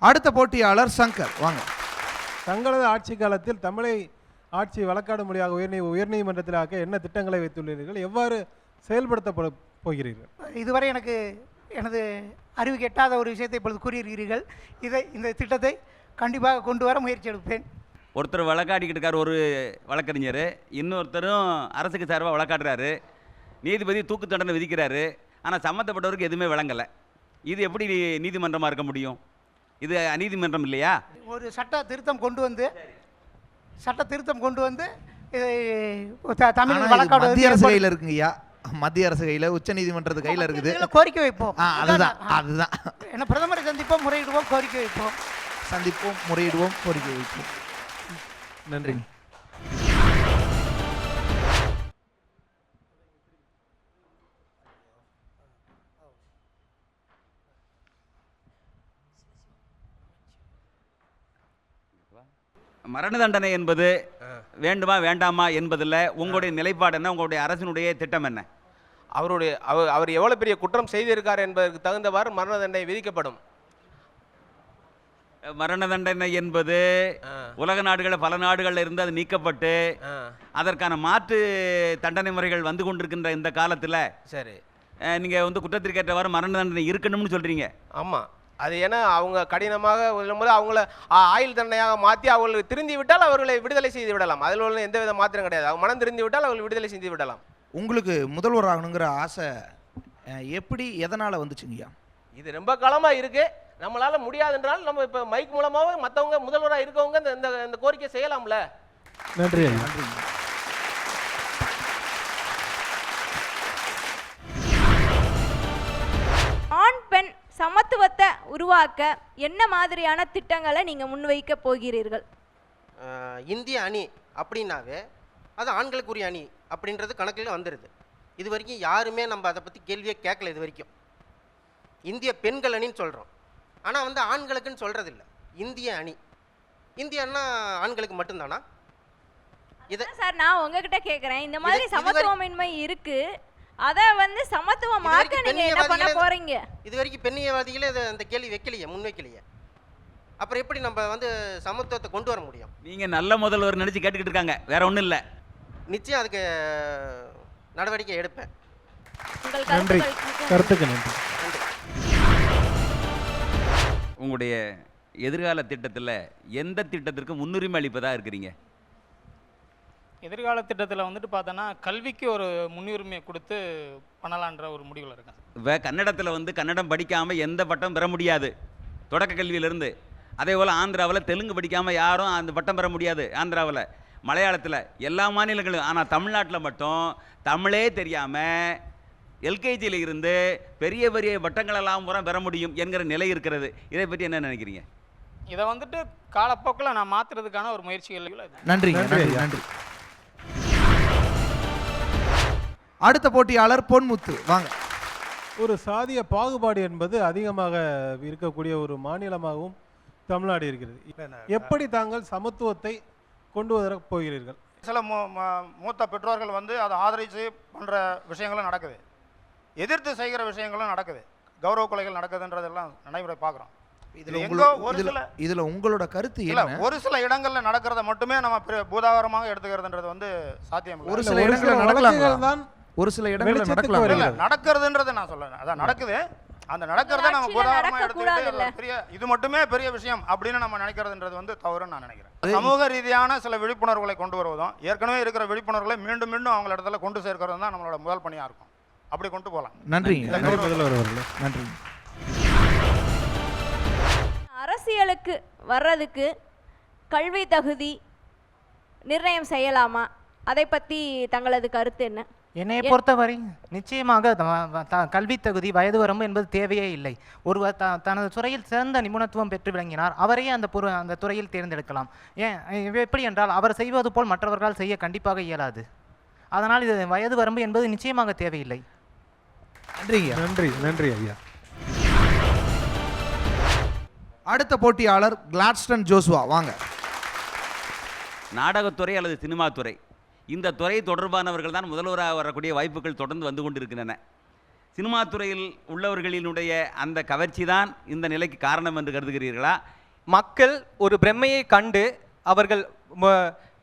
அடுத்த போட்டியாளர் சங்கர், வாங்க. தங்களது ஆட்சி காலத்தில் தமிழை ஆட்சி வழக்காடு மொழியாக உயர்நீதிமன்றத்தில் ஆக்க என்ன திட்டங்களை வைத்துள்ளீர்கள், எவ்வாறு செயல்படுத்தப்பட போகிறீர்கள்? இதுவரை எனது அறிவு கெட்டாத ஒரு விஷயத்தை இப்பொழுது கூறியிருக்கிறீர்கள். இந்த திட்டத்தை கண்டிப்பாக கொண்டு வர முயற்சி எடுப்பேன். ஒருத்தர் வழக்காடிக்கிட்டு இருக்கார், ஒரு வழக்கறிஞர், இன்னொருத்தரும் அரசுக்கு சார்பாக வழக்காடுறாரு. நீதிபதி தூக்கு தண்டனை விதிக்கிறாரு, ஆனால் சம்மந்தப்பட்டவருக்கு எதுவுமே வழங்கலை. இது எப்படி நீதிமன்றமாக இருக்க முடியும்? இது அநீதிமன்றம் இல்லையா? ஒரு சட்ட திருத்தம் கொண்டு வந்து தமிழ் வழக்காடு மத்திய அரசு கையில் இருக்குங்கய்யா, மத்திய அரசு கையில், உச்ச நீதிமன்றத்து கையில் இருக்குது. கோரிக்கை வைப்போம். அதுதான் என்ன, பிரதமரை சந்திப்போம், முறையிடுவோம், கோரிக்கை வைப்போம். சந்திப்போம், முறையிடுவோம், கோரிக்கை வைப்போம். நன்றி. மரண தண்டனை என்பது வேண்டுமா வேண்டாமா என்பதில் உங்களுடைய நிலைப்பாடு என்ன? உங்களுடைய அரசினுடைய திட்டம் என்ன? அவர் எவ்வளவு பெரிய குற்றம் செய்திருக்கார் என்பதற்கு தகுந்தவாறு மரண தண்டனை விதிக்கப்படும். மரண தண்டனை என்பது உலக நாடுகளில் பல நாடுகளில் இருந்து அது நீக்கப்பட்டு அதற்கான மாற்று தண்டனை முறைகள் வந்து கொண்டிருக்கின்ற இந்த காலத்தில் சரி, நீங்கள் குற்றத்திற்கேற்றவாறு மரண தண்டனை இருக்கணும்னு சொல்கிறீங்க. ஆமாம், அது ஏன்னா அவங்க கடினமாக சொல்லும்போது அவங்கள ஆயுள் தண்டனையாக மாற்றி அவங்களுக்கு திருந்தி விட்டால் அவர்களை விடுதலை செய்து விடலாம். அதில் உள்ள எந்தவித மாற்றம் கிடையாது. அவங்க மனம் திருந்தி விட்டால் அவர்கள் விடுதலை செய்து விடலாம். உங்களுக்கு முதல்வர் ஆகணுங்கிற ஆசை எப்படி, எதனால் வந்துச்சுங்கய்யா? இது ரொம்ப காலமாக இருக்குது. நம்மளால் முடியாதுன்றால் நம்ம இப்போ மைக் மூலமாக மற்றவங்க முதல்வராக இருக்கவங்க இந்த கோரிக்கை செய்யலாம்ல. நன்றி. நன்றி. ஆண் பெண் சமத்துவத்தை உருவாக்க என்ன மாதிரியான திட்டங்களை நீங்கள் முன்வைக்க போகிறீர்கள்? இந்திய அணி அப்படின்னாவே அது ஆண்களுக்குரிய அணி அப்படின்றது கணக்கில் வந்துடுது. இது வரைக்கும் யாருமே நம்ம அதை பற்றி கேள்வியே கேட்கல. இது வரைக்கும் இந்திய பெண்கள் அணின்னு சொல்கிறோம், ஆனால் ஆண்களுக்குன்னு சொல்கிறதில்ல. இந்திய அணி, இந்திய அண்ணா ஆண்களுக்கு மட்டும்தானா? இதை சார் நான் உங்ககிட்ட கேட்குறேன். இந்த மாதிரி சமத்துவமின்மை இருக்கு, அதை சமத்துவமாக்க நீங்க என்ன பண்ண போறீங்க? இது வரைக்கும் பெண்ணியவாதிகளே அந்த கேள்வி வைக்கலையே, முன் வைக்கலையே. அப்புறம் எப்படி நம்ம சமத்துவத்தை கொண்டு வர முடியும்? நீங்க நல்ல முதல்வர் நினைச்சு கேட்டுக்கிட்டு இருக்காங்க, வேற ஒன்றும் இல்லை. நிச்சயம் அதுக்கு நடவடிக்கை எடுப்பேன். நன்றி. கருத்துக்கு நன்றி. உங்களுடைய எதிர்கால திட்டத்தில் எந்த திட்டத்திற்கு முன்னுரிமை அளிப்பதாக இருக்கிறீங்க? எதிர்கால திட்டத்தில் பார்த்தோன்னா கல்விக்கு ஒரு முன்னுரிமை கொடுத்து பண்ணலான்ற ஒரு முடிவில் இருக்கேன். இப்போ கன்னடத்தில் கன்னடம் படிக்காமல் எந்த பட்டம் பெற முடியாது, தொடக்க கல்வியிலிருந்து. அதே போல் ஆந்திராவில் தெலுங்கு படிக்காமல் யாரும் அந்த பட்டம் பெற முடியாது. ஆந்திராவில், மலையாளத்தில், எல்லா மாநிலங்களும். ஆனால் தமிழ்நாட்டில் மட்டும் தமிழே தெரியாமல் எல்கேஜியில் இருந்து பெரிய பெரிய பட்டங்களெல்லாம் பூரா பெற முடியும் என்கிற நிலை இருக்கிறது. இதை பற்றி என்ன நினைக்கிறீங்க? இதை காலப்போக்கில் நான் மாற்றுறதுக்கான ஒரு முயற்சிகள். நன்றி. நன்றி. அடுத்த போட்டியாளர் பொன்முத்து, வாங்க. ஒரு சாதிய பாகுபாடு என்பது அதிகமாக இருக்கக்கூடிய ஒரு மாநிலமாகவும் தமிழ்நாடு இருக்கிறது. எப்படி தாங்கள் சமத்துவத்தை கொண்டு வர போகிறீர்கள்? சில மூத்த பெற்றோர்கள் அதை ஆதரித்து பண்ணுற விஷயங்களும் நடக்குது, எதிர்த்து செய்கிற விஷயங்களும் நடக்குது, கௌரவ கொலைகள் நடக்குதுன்றதெல்லாம் நடைமுறை பார்க்குறோம். இதுல உங்களோட கருத்து இல்ல, ஒரு சில இடங்கள்ல நடக்கிறத மட்டுமே நம்ம பூதாகரமாக எடுத்துக்கிறதுன்றது சாத்தியம் இல்லை. ஒரு சில இடங்கள்ல நடக்கலாம், ஒரு சில இடங்கள்ல நடக்கலாம். நடக்கிறதுன்றதை நான் சொல்றேன், அதான் நடக்குது. அந்த நடக்கிறத நம்ம பூதாகரமாக எடுத்துக்கிட்டு இது மட்டுமே பெரிய விஷயம் அப்படின்னு நம்ம நினைக்கிறதுன்றது தவறுன்னு நான் நினைக்கிறேன். சமூக ரீதியான சில விழிப்புணர்வுகளை கொண்டு வருவதும் ஏற்கனவே இருக்கிற விழிப்புணர்வுகளை மீண்டும் மீண்டும் அவங்க இடத்துல கொண்டு சேர்க்கிறது தான் நம்மளோட முதல் பணியா இருக்கும். அப்படி கொண்டு போகலாம். நன்றி. நன்றி. அரசியலுக்கு வர்றதுக்கு கல்வி தகுதி நிர்ணயம் செய்யலாமா? அதை பற்றி தங்களது கருத்து என்ன? என்னை பொறுத்தவரை நிச்சயமாக கல்வி தகுதி, வயது வரம்பு என்பது தேவையே இல்லை. ஒருவர் தனது துறையில் சிறந்த நிபுணத்துவம் பெற்று விளங்கினார், அவரையே அந்த துறையில் தேர்ந்தெடுக்கலாம். ஏன் எப்படி என்றால் அவர் செய்வது போல் மற்றவர்களால் செய்ய கண்டிப்பாக இயலாது. அதனால் இது வயது வரம்பு என்பது நிச்சயமாக தேவையில்லை. நன்றி ஐயா. அடுத்த போட்டியாளர் கிளாட்ஸ்டன் ஜோசுவா, வாங்க. நாடகத்துறை அல்லது சினிமா துறை, இந்த துறை தொடர்பானவர்கள் தான் முதல்வராக வரக்கூடிய வாய்ப்புகள் தொடர்ந்து வந்து கொண்டிருக்கின்றன. சினிமா துறையில் உள்ளவர்களினுடைய அந்த கவர்ச்சி தான் இந்த நிலைக்கு காரணம் என்று கருதுகிறீர்களா? மக்கள் ஒரு பிரம்மையை கண்டு அவர்கள்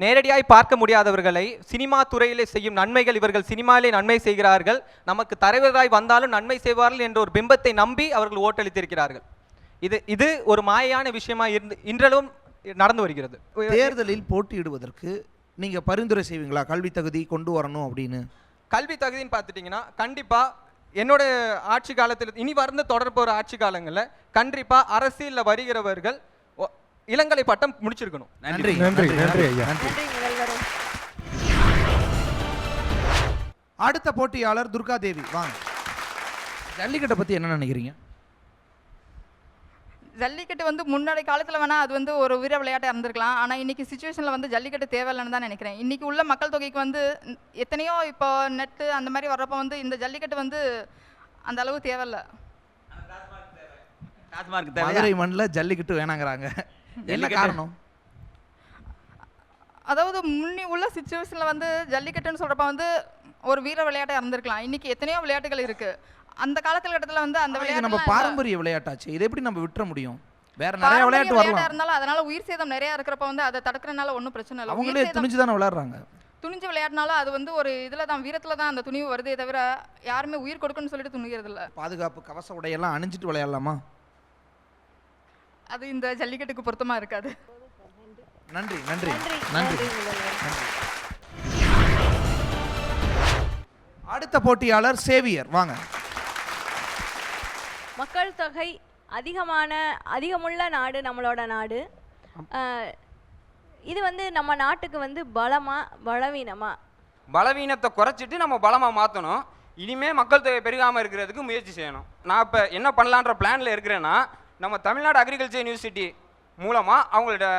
நேரடியாய் பார்க்க முடியாதவர்களை சினிமா துறையிலே செய்யும் நன்மைகள், இவர்கள் சினிமாவிலே நன்மை செய்கிறார்கள், நமக்கு தலைவராய் வந்தாலும் நன்மை செய்வார்கள் என்ற ஒரு பிம்பத்தை நம்பி அவர்கள் ஓட்டளித்திருக்கிறார்கள். இது ஒரு மாயான விஷயமா இன்றளவும் நடந்து வருகிறது. தேர்தலில் போட்டியிடுவதற்கு நீங்க பரிந்துரை செய்வீங்களா கல்வி தகுதி கொண்டு வரணும் அப்படின்னு? கல்வி தகுதின்னு பார்த்துட்டிங்கன்னா கண்டிப்பாக என்னோட ஆட்சி காலத்தில் இனி வந்து தொடர்போகிற ஆட்சி காலங்களில் கண்டிப்பாக அரசியலில் வருகிறவர்கள் இளங்கலை பட்டம் முடிச்சிருக்கணும். நன்றி நன்றி நன்றி ஐயா. அடுத்த போட்டியாளர் துர்கா தேவி, வாங்க. ஜல்லிக்கட்டை பத்தி என்ன நினைக்கிறீங்க? ஜல்லிக்கட்டு வந்து முன்னாடி காலத்தில் வேணால் அது வந்து ஒரு வீர விளையாட்டாக இருந்திருக்கலாம். ஆனால் இன்றைக்கி சுச்சுவேஷனில் வந்து ஜல்லிக்கட்டு தேவையில்லைன்னு தான் நினைக்கிறேன். இன்றைக்கி உள்ள மக்கள் தொகைக்கு வந்து எத்தனையோ இப்போ நெட்டு அந்த மாதிரி வர்றப்போ வந்து இந்த ஜல்லிக்கட்டு வந்து அந்த அளவு தேவையில்லை. மதுரை மண்ணில் ஜல்லிக்கட்டு வேணாங்கிறாங்க, என்ன காரணம்? அதாவது முன்னி உள்ள சுச்சுவேஷனில் வந்து ஜல்லிக்கட்டுன்னு சொல்கிறப்ப வந்து ஒரு வீர விளையாட்டாக இருந்திருக்கலாம். இன்றைக்கி எத்தனையோ விளையாட்டுகள் இருக்குது. அந்த காலகட்டத்தில் வந்து அந்த விளையாட்டு நம்ம பாரம்பரிய விளையாட்டாச்சு, இதை எப்படி நம்ம விட்டுற முடியும்? வேற நிறைய விளையாட்டு வரலாம் இருந்தாலும் அதனால உயிர் சேதம் நிறைய இருக்கிறப்ப வந்து அதை தடுக்கிறனால ஒன்றும் பிரச்சனை இல்லை. அவங்களே துணிஞ்சு தானே விளையாடுறாங்க. துணிஞ்சு விளையாடினாலும் அது வந்து ஒரு இதில் தான், வீரத்தில் தான் அந்த துணிவு வருதே தவிர யாருமே உயிர் கொடுக்கணும்னு சொல்லிட்டு துணிகிறது இல்லை. பாதுகாப்பு கவச உடையெல்லாம் அணிஞ்சிட்டு விளையாடலாமா? அது இந்த ஜல்லிக்கட்டுக்கு பொருத்தமாக இருக்காது. நன்றி நன்றி நன்றி. அடுத்த போட்டியாளர் சேவியர், வாங்க. மக்கள் தொகை அதிகமுள்ள நாடு நம்மளோட நாடு. இது வந்து நம்ம நாட்டுக்கு வந்து பலமா பலவீனமா? பலவீனத்தை குறைச்சிட்டு நம்ம பலமாக மாற்றணும். இனிமேல் மக்கள் தொகை பெருகாமல் இருக்கிறதுக்கு முயற்சி செய்யணும். நான் இப்போ என்ன பண்ணலான்ற பிளானில் இருக்கிறேன்னா, நம்ம தமிழ்நாடு அக்ரிகல்ச்சர் யூனிவர்சிட்டி மூலமாக அவங்கள்ட்ட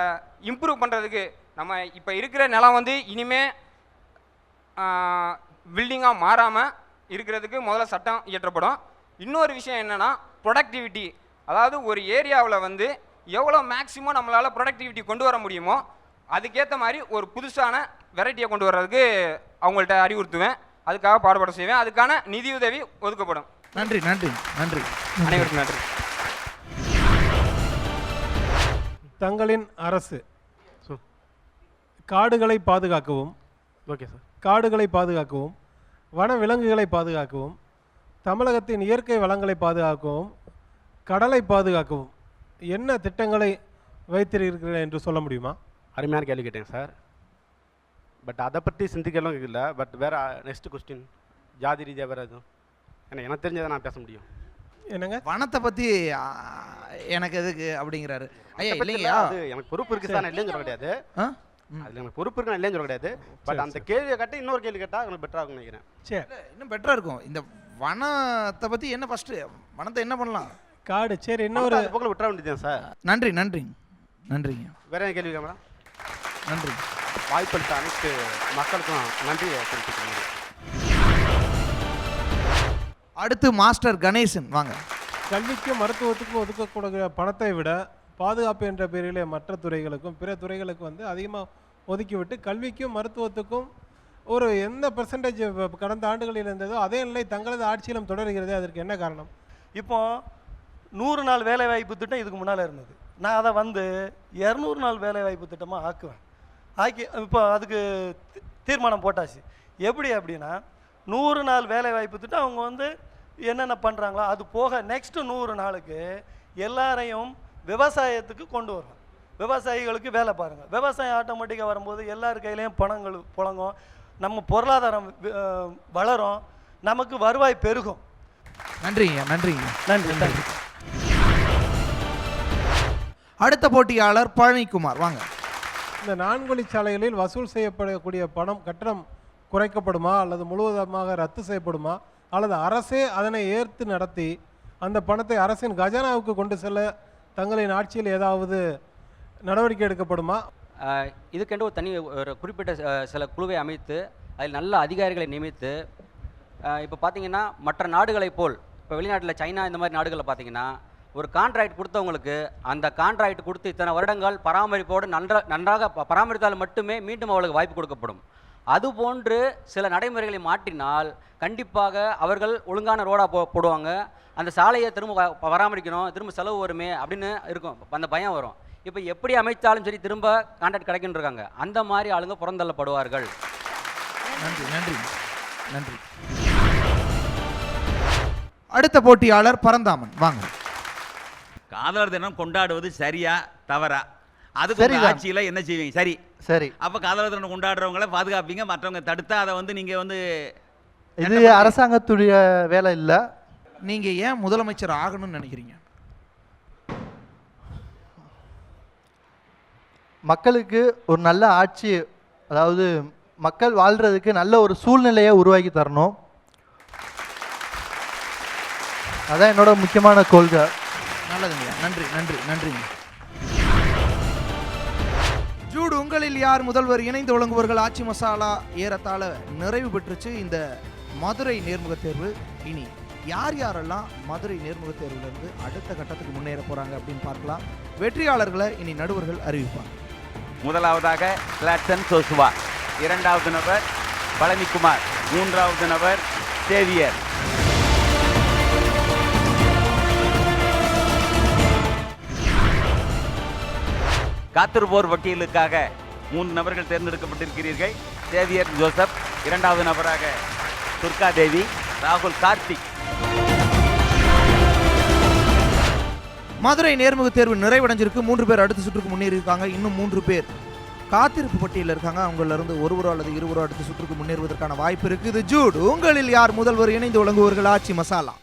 இம்ப்ரூவ் பண்ணுறதுக்கு நம்ம இப்போ இருக்கிற நிலம் வந்து இனிமேல் பில்டிங்காக மாறாமல் இருக்கிறதுக்கு முதல்ல சட்டம் இயற்றப்படும். இன்னொரு விஷயம் என்னென்னா ப்ரொடக்டிவிட்டி, அதாவது ஒரு ஏரியாவில் வந்து எவ்வளோ மேக்ஸிமம் நம்மளால் ப்ரொடக்டிவிட்டி கொண்டு வர முடியுமோ அதுக்கேற்ற மாதிரி ஒரு புதுசான வெரைட்டியை கொண்டு வர்றதுக்கு அவங்கள்ட்ட அறிவுறுத்துவேன். அதுக்காக பாடுபட செய்வேன். அதுக்கான நிதியுதவி ஒதுக்கப்படும். நன்றி நன்றி நன்றி. அனைவருக்கும் நன்றி. தங்களின் அரசு காடுகளை பாதுகாக்கவும், ஓகே சார், காடுகளை பாதுகாக்கவும், வன விலங்குகளை பாதுகாக்கவும், தமிழகத்தின் இயற்கை வளங்களை பாதுகாக்கவும், கடலை பாதுகாக்கவும் என்ன திட்டங்களை வைத்திருக்கிறீர்கள் என்று சொல்ல முடியுமா? அருமையான கேள்வி கேட்டேங்க சார். பட் அதை பற்றி சிந்திக்கலாம் இல்லை. பட் வேறு நெக்ஸ்ட் கொஸ்டின் ஜாதி ரீதியாக வேறு எதுவும் எனக்கு தெரிஞ்சதை நான் பேச முடியும். என்னங்க வனத்தை பற்றி எனக்கு எதுக்கு அப்படிங்கிறாரு ஐயா? இல்லைங்கய்யா, அது எனக்கு பொறுப்பு இருக்குது சார், நான் இல்லைன்னு சொல்ல கிடையாது. அதில் எனக்கு பொறுப்பு இருக்கு, நான் இல்லைன்னு சொல்ல கிடையாது. பட் அந்த கேள்வியை கேட்டால் இன்னொரு கேள்வி கேட்டால் எனக்கு பெட்டராக இருக்கும்னு நினைக்கிறேன். சரி, இன்னும் பெட்டராக இருக்கும். இந்த வனத்தை பற்றி என்ன ஃபஸ்ட்டு, வனத்தை என்ன பண்ணலாம்? காடு. சரி, இன்னொரு பக்கம் விட்டுற வேண்டியதுதான் சார். நன்றி நன்றி நன்றிங்க. வேற என்ன கேள்வி கேட்கலாம்? நன்றி. வாய்ப்பளித்த அனைத்து மக்களுக்கும் நன்றி தெரிவித்துக்கிறேன். அடுத்து மாஸ்டர் கணேசன், வாங்க. கல்விக்கும் மருத்துவத்துக்கும் ஒதுக்கக்கூடிய பணத்தை விட பாதுகாப்பு என்ற பேரிலே மற்ற துறைகளுக்கும் பிற துறைகளுக்கு வந்து அதிகமாக ஒதுக்கிவிட்டு கல்விக்கும் மருத்துவத்துக்கும் ஒரு எந்த பெர்சன்டேஜ் கடந்த ஆண்டுகளில் இருந்ததோ அதே நிலை தங்களது ஆட்சியிலும் தொடர்கிறது. அதற்கு என்ன காரணம்? இப்போ 100 நாள் வேலைவாய்ப்பு திட்டம் இதுக்கு முன்னால் இருந்தது. நான் அதை வந்து 200 நாள் வேலைவாய்ப்பு திட்டமாக ஆக்குவேன். இப்போ அதுக்கு தீர்மானம் போட்டாச்சு. எப்படி அப்படின்னா 100 நாள் வேலைவாய்ப்பு திட்டம் அவங்க வந்து என்னென்ன பண்ணுறாங்களோ அது போக நெக்ஸ்ட்டு 100 நாளுக்கு எல்லாரையும் விவசாயத்துக்கு கொண்டு வருவோம். விவசாயிகளுக்கு வேலை பாருங்கள். விவசாயம் ஆட்டோமேட்டிக்காக வரும்போது எல்லார் கையிலையும் பணங்கள் புழங்கும், நம்ம பொருளாதாரம் வளரும், நமக்கு வருவாய் பெருகும். நன்றிங்க நன்றிங்க நன்றி நன்றி. அடுத்த போட்டியாளர் பழனிக்குமார், வாங்க. இந்த 4 வழிச்சாலைகளில் வசூல் செய்யப்படக்கூடிய பணம் கட்டணம் குறைக்கப்படுமா அல்லது முழுவதுமாக ரத்து செய்யப்படுமா அல்லது அரசே அதனை ஏற்று நடத்தி அந்த பணத்தை அரசின் கஜானாவுக்கு கொண்டு செல்ல தங்களின் ஆட்சியில் ஏதாவது நடவடிக்கை எடுக்கப்படுமா? இதுக்கென்று ஒரு தனி ஒரு குறிப்பிட்ட சில குழுவை அமைத்து அதில் நல்ல அதிகாரிகளை நியமித்து இப்போ பார்த்தீங்கன்னா மற்ற நாடுகளைப் போல் இப்போ வெளிநாட்டில் சைனா இந்த மாதிரி நாடுகளில் பார்த்தீங்கன்னா ஒரு கான்ட்ராக்ட் கொடுத்தவங்களுக்கு அந்த கான்ட்ராக்ட் கொடுத்து இத்தனை வருடங்கள் பராமரிப்போடு நன்றாக பராமரித்தால் மட்டுமே மீண்டும் அவளுக்கு வாய்ப்பு கொடுக்கப்படும். அதுபோன்று சில நடைமுறைகளை மாற்றினால் கண்டிப்பாக அவர்கள் ஒழுங்கான ரோடாக போடுவாங்க. அந்த சாலையை திரும்ப பராமரிக்கணும், திரும்ப செலவு வருமே அப்படின்னு இருக்கும், அந்த பயம் வரும். இப்போ எப்படி அமைத்தாலும் சரி திரும்ப கான்ட்ராக்ட் கிடைக்குன்னு இருக்காங்க. அந்த மாதிரி ஆளுங்க புறந்தள்ளப்படுவார்கள். நன்றி நன்றி நன்றி. அடுத்த போட்டியாளர் பரந்தாமன், வாங்க. காதலர் தினம் கொண்டாடுவது சரியா தவறா? அதுக்கு ஆட்சியில என்ன செய்வீங்க? சரி சரி. அப்ப காதலர் தினம் கொண்டாடுறவங்கள பாதுகாப்பீங்க, மற்றவங்க தடுத்தா அதை வந்து நீங்க வந்து இது அரசாங்கத்துடைய வேலை இல்லை. நீங்க ஏன் முதலமைச்சர் ஆகணும்னு நினைக்கிறீங்க? மக்களுக்கு ஒரு நல்ல ஆட்சி, அதாவது மக்கள் வாழ்றதுக்கு நல்ல ஒரு சூழ்நிலையை உருவாக்கி தரணும். அதான் என்னோட முக்கியமான கொள்கை. நல்லதுங்க, நன்றி நன்றி நன்றிங்க. ஜூட் உங்களில் யார் முதல்வர் இணைந்து வழங்குவர்கள் ஆட்சி மசாலா ஏறத்தாழ நிறைவு பெற்றுச்சு இந்த மதுரை நேர்முக தேர்வு. இனி யார் யாரெல்லாம் மதுரை நேர்முக தேர்விலிருந்து அடுத்த கட்டத்துக்கு முன்னேற போறாங்க அப்படின்னு பார்க்கலாம். வெற்றியாளர்களை இனி நடுவர்கள் அறிவிப்பாங்க. முதலாவதாக கிளாட்சன் சோசுவா, இரண்டாவது நபர் பழனிக்குமார், மூன்றாவது நபர் சேவியர். காத்திருப்போர் வக்கீலுக்காக 3 நபர்கள் தேர்ந்தெடுக்கப்பட்டிருக்கிறீர்கள். சேவியர் ஜோசப், இரண்டாவது நபராக துர்கா தேவி, ராகுல் கார்த்திக். மதுரை நேர்முக தேர்வு நிறைவடைஞ்சிருக்கு. 3 பேர் அடுத்த சுற்றுக்கு முன்னேறி இருக்காங்க. இன்னும் 3 பேர் காத்திருப்பு பட்டியலில் இருக்காங்க. அவங்கள இருந்து ஒருவரோ அல்லது இருவரோ அடுத்த சுற்றுக்கு முன்னேறுவதற்கான வாய்ப்பு இருக்குது. ஜூட் உங்களில் யார் முதல்வர் இணைந்து வழங்குவர்கள் ஆட்சி மசாலா?